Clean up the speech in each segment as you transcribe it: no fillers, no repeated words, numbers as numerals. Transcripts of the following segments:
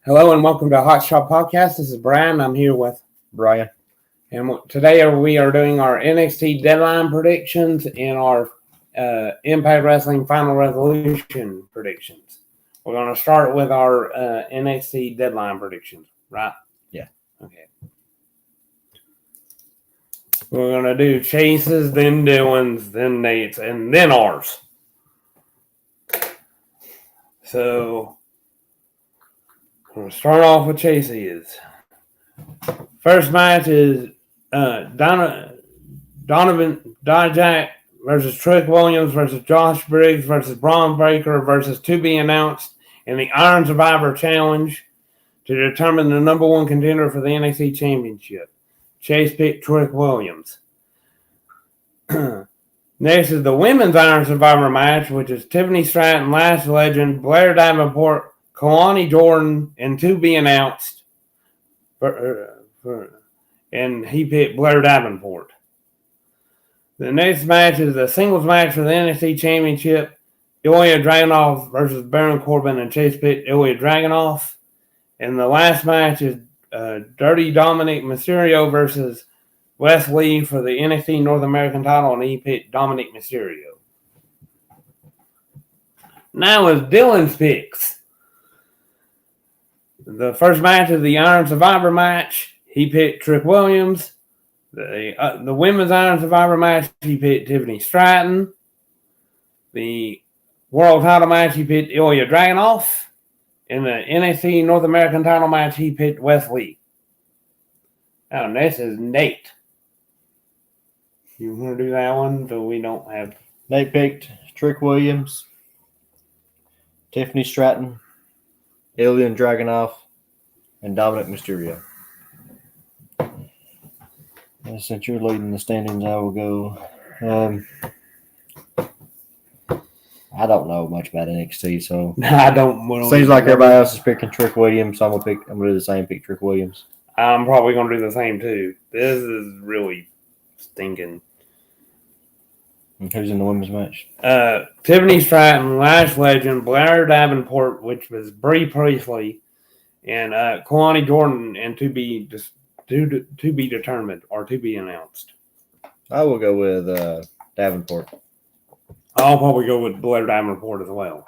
Hello and welcome to Hot Shot Podcast. This is Brian. I'm here with Brian. And today we are doing our NXT deadline predictions and our Impact Wrestling Final Resolution predictions. We're going to start with our NXT deadline predictions, right? Yeah. Okay. We're going to do Chase's, then Dylan's, then Nate's, and then ours. So we're going to start off with Chase's. First match is Donovan Dijak versus Trick Williams versus Josh Briggs versus Braun Breaker versus to be announced in the Iron Survivor Challenge to determine the number one contender for the NXT Championship. Chase picked Trick Williams. Next is the Women's Iron Survivor match, which is Tiffany Stratton, Lash Legend, Blair Davenport, Kalani Jordan, and to be announced. And he picked Blair Davenport. The next match is the singles match for the NXT Championship. Ilya Dragunov versus Baron Corbin, and Chase picked Ilya Dragunov. And the last match is Dirty Dominic Mysterio versus Wes Lee for the NXT North American title, and he picked Dominic Mysterio. Now is Dylan's picks. The first match is the Iron Survivor match. He picked Trick Williams. The Women's Iron Survivor match, he picked Tiffany Stratton. The World title match, he picked Ilya Dragunov. In the NXT North American title match, he picked Wes Lee. Now, next is Nate. You want to do that one so we don't have... Nate picked Trick Williams, Tiffany Stratton, Ilya Dragunov, and Dominic Mysterio. And since you're leading the standings, I will go. I don't know much about NXT, so I don't. Seems like everybody else is picking Trick Williams, so I'm gonna do the same. Pick Trick Williams. I'm probably gonna do the same too. This is really stinking. And who's in the women's match? Tiffany Stratton, Lash Legend, Blair Davenport, which was Bree Priestley, and Kalani Jordan, and to be determined or to be announced. I will go with Davenport. I'll probably go with Blair Davenport as well.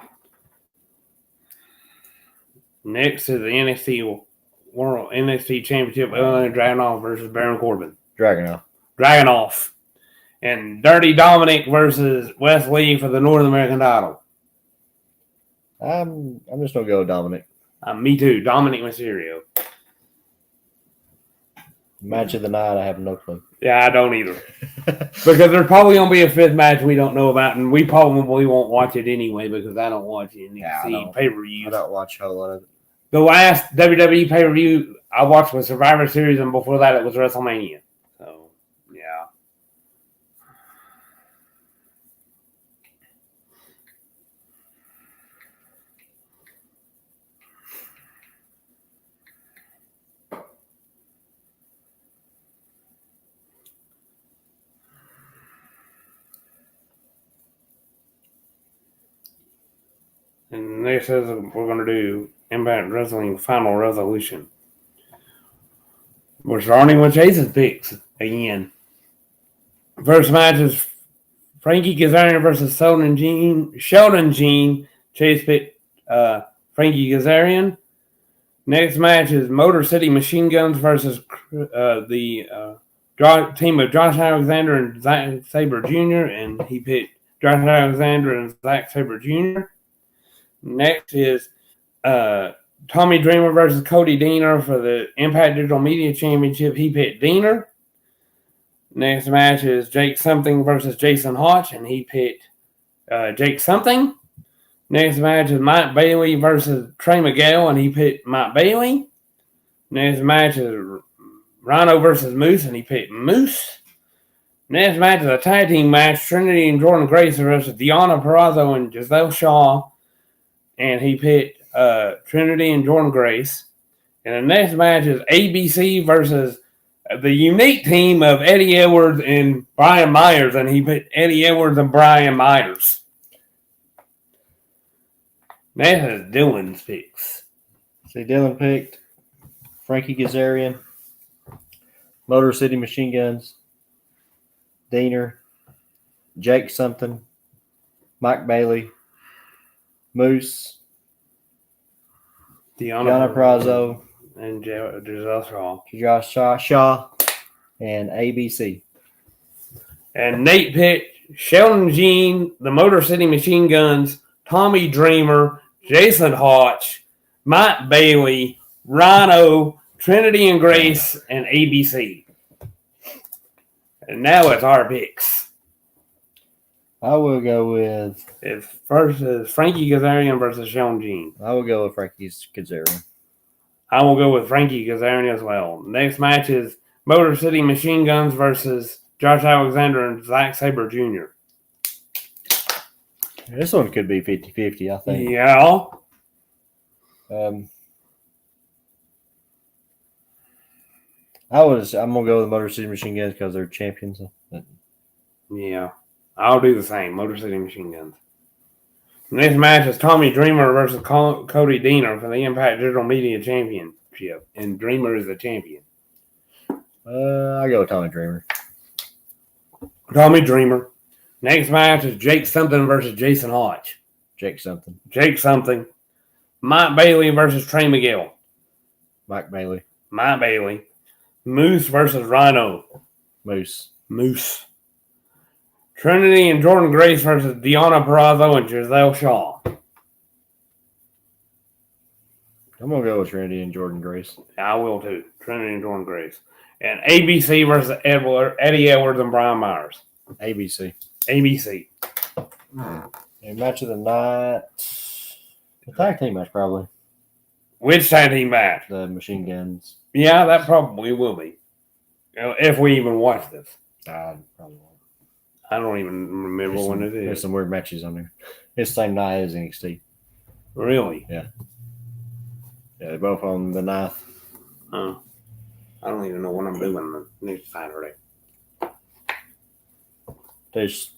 Next is the NXT Championship, Ilya Dragunov versus Baron Corbin. Dragunov. And Dirty Dominic versus Wes Lee for the North American title. I'm just gonna go with Dominic. Me too. Dominic Mysterio. Match of the night, I have no clue. Yeah, I don't either. Because there's probably going to be a fifth match we don't know about, and we probably won't watch it anyway because I don't watch NXT pay-per-views. I don't watch a whole lot of it. The last WWE pay-per-view I watched was Survivor Series, and before that it was WrestleMania. So, yeah. And next is we're going to do Impact Wrestling Final Resolution. We're starting with Chase's picks again. First match is Frankie Kazarian versus Sheldon Jean. Chase picked Frankie Kazarian. Next match is Motor City Machine Guns versus the team of Josh Alexander and Zack Sabre Jr., and he picked Josh Alexander and Zack Sabre Jr. Next is Tommy Dreamer versus Cody Deaner for the Impact Digital Media Championship. He picked Deaner. Next match is Jake Something versus Jason Hotch, and he picked Jake Something. Next match is Mike Bailey versus Trey Miguel, and he picked Mike Bailey. Next match is Rhino versus Moose, and he picked Moose. Next match is a tag team match, Trinity and Jordan Grace versus Deonna Purrazzo and Giselle Shaw, and he picked Trinity and Jordan Grace. And the next match is ABC versus the unique team of Eddie Edwards and Brian Myers, and he picked Eddie Edwards and Brian Myers. Next is Dylan's picks. See, Dylan picked Frankie Kazarian, Motor City Machine Guns, Diener, Jake something, Mike Bailey, Moose, Gianna Prazo, and Giselle Josh Shaw, and ABC. And Nate picked Sheldon Jean, the Motor City Machine Guns, Tommy Dreamer, Jason Hotch, Mike Bailey, Rhino, Trinity and Grace, and ABC. And now it's our picks. I will go with. First is Frankie Kazarian versus Sheldon Jean. I will go with Frankie Kazarian. I will go with Frankie Kazarian as well. Next match is Motor City Machine Guns versus Josh Alexander and Zack Sabre Jr. This one could be 50-50, I think. Yeah. I'm gonna go with Motor City Machine Guns because they're champions. Yeah. I'll do the same. Motor City Machine Guns. Next match is Tommy Dreamer versus Cody Deaner for the Impact Digital Media Championship. And Dreamer is the champion. I go with Tommy Dreamer. Tommy Dreamer. Next match is Jake Something versus Jason Hotch. Jake something. Jake Something. Mike Bailey versus Trey Miguel. Mike Bailey. Mike Bailey. Moose versus Rhino. Moose. Trinity and Jordan Grace versus Deonna Purrazzo and Giselle Shaw. I'm going to go with Trinity and Jordan Grace. I will too. Trinity and Jordan Grace. And ABC versus Eddie Edwards and Brian Myers. ABC. And match of the night. The tag team match, probably. Which tag team match? The Machine Guns. Yeah, that probably will be. If we even watch this. Probably won't. I don't even remember when it is. There's some weird matches on there. It's the same night as NXT. Really? Yeah. Yeah, they're both on the 9th. I don't even know what I'm doing the next Saturday. There's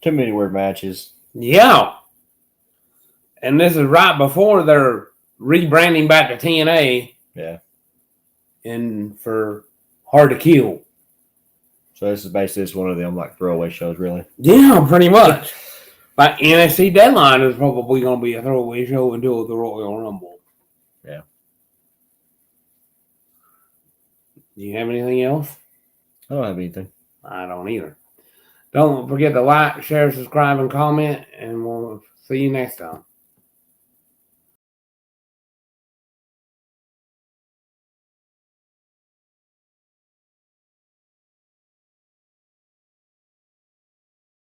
too many weird matches. Yeah. And this is right before they're rebranding back to TNA. Yeah. And for Hard to Kill. So this is basically just one of them like throwaway shows, really. Yeah, pretty much. Like NXT Deadline is probably going to be a throwaway show until the Royal Rumble. Yeah. Do you have anything else? I don't have anything. I don't either. Don't forget to like, share, subscribe, and comment, and we'll see you next time.